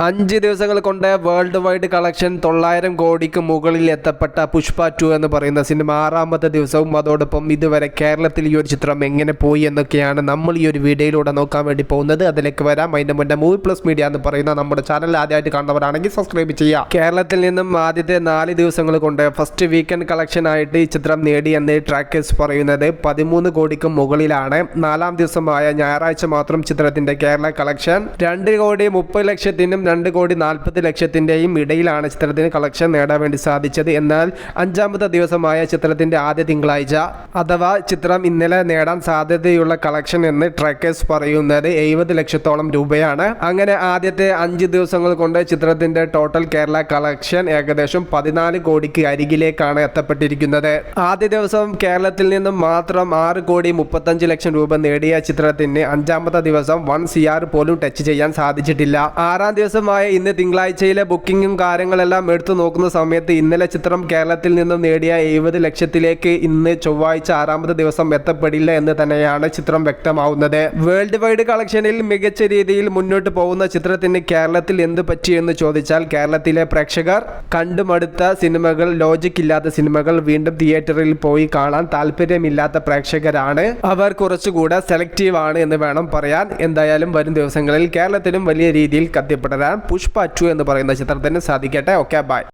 5 ദിവസങ്ങൾ കൊണ്ട് world wide collection 900 കോടിക്ക് മുകളിൽ എത്തപ്പെട്ട പുഷ്പ 2 എന്ന് പറയുന്ന സിനിമ 6ാമത്തെ ദിവസവും അതോടൊപ്പം ഇതുവരെ കേരളത്തിൽ ഈ ഒരു ചിത്രം എങ്ങനെ പോയി എന്നൊക്കെയാണ് നമ്മൾ ഈ ഒരു വീഡിയോയിലൂടെ നോക്കാൻ വേണ്ടി പോകുന്നത്. അതിലേക്ക് വരാം. അതിൻ്റെ മുന്നേ മൂവി പ്ലസ് മീഡിയ എന്ന് പറയുന്ന നമ്മുടെ ചാനൽ ആദ്യമായിട്ട് കാണുന്നവരാണെങ്കിൽ സബ്സ്ക്രൈബ് ചെയ്യുക. കേരളത്തിൽ നിന്നും ആദ്യത്തെ 4 ദിവസങ്ങൾ കൊണ്ട് ഫസ്റ്റ് വീക്കെൻഡ് കളക്ഷൻ ആയിട്ട് ഈ ചിത്രം നേടി എന്ന് ട്രാക്കേഴ്സ് പറയുന്നത് 13 കോടിക്ക് മുകളിലാണ്. 4ാം ദിവസമായ ഞായറാഴ്ച മാത്രം ചിത്രത്തിന്റെ കേരള കളക്ഷൻ 2,30,00,000 2,40,00,000 ഇടയിലാണ് ചിത്രത്തിന് കളക്ഷൻ നേടാൻ വേണ്ടി സാധിച്ചത്. എന്നാൽ 5ാമത്തെ ദിവസമായ ചിത്രത്തിന്റെ ആദ്യ തിങ്കളാഴ്ച അഥവാ ചിത്രം ഇന്നലെ നേടാൻ സാധ്യതയുള്ള കളക്ഷൻ എന്ന് ട്രാക്കേഴ്സ് പറയുന്നത് 70 ലക്ഷത്തോളം രൂപയാണ്. അങ്ങനെ ആദ്യത്തെ 5 ദിവസങ്ങൾ കൊണ്ട് ചിത്രത്തിന്റെ ടോട്ടൽ കേരള കളക്ഷൻ ഏകദേശം 14 കോടിക്ക് അരികിലേക്കാണ് എത്തപ്പെട്ടിരിക്കുന്നത്. ആദ്യ ദിവസം കേരളത്തിൽ നിന്നും മാത്രം 6,35,00,000 രൂപ നേടിയ ചിത്രത്തിന് 5ാമത്തെ ദിവസം 1 CR പോലും ടച്ച് ചെയ്യാൻ സാധിച്ചിട്ടില്ല. 6ാം ദിവസമായ ഇന്ന് തിങ്കളാഴ്ചയിലെ ബുക്കിങ്ങും കാര്യങ്ങളെല്ലാം എടുത്തു നോക്കുന്ന സമയത്ത് ഇന്നലെ ചിത്രം കേരളത്തിൽ നിന്നും നേടിയ 70 ലക്ഷത്തിലേക്ക് ഇന്ന് ചൊവ്വാഴ്ച 6ാമത്തെ ദിവസം എത്തപ്പെടില്ല എന്ന് തന്നെയാണ് ചിത്രം വ്യക്തമാവുന്നത്. വേൾഡ് വൈഡ് കളക്ഷനിൽ മികച്ച രീതിയിൽ മുന്നോട്ട് പോകുന്ന ചിത്രത്തിന് കേരളത്തിൽ എന്ത് പറ്റി എന്ന് ചോദിച്ചാൽ കേരളത്തിലെ പ്രേക്ഷകർ കണ്ടുമടുത്ത സിനിമകൾ, ലോജിക് ഇല്ലാത്ത സിനിമകൾ വീണ്ടും തിയേറ്ററിൽ പോയി കാണാൻ താല്പര്യമില്ലാത്ത പ്രേക്ഷകരാണ്. അവർ കുറച്ചുകൂടെ സെലക്റ്റീവ് ആണ് എന്ന് വേണം പറയാൻ. എന്തായാലും വരും ദിവസങ്ങളിൽ കേരളത്തിലും വലിയ രീതിയിൽ കത്തിപ്പടരാൻ പുഷ്പ 2 എന്ന് പറയുന്ന ചിത്രത്തിന് സാധിക്കട്ടെ. Okay, by.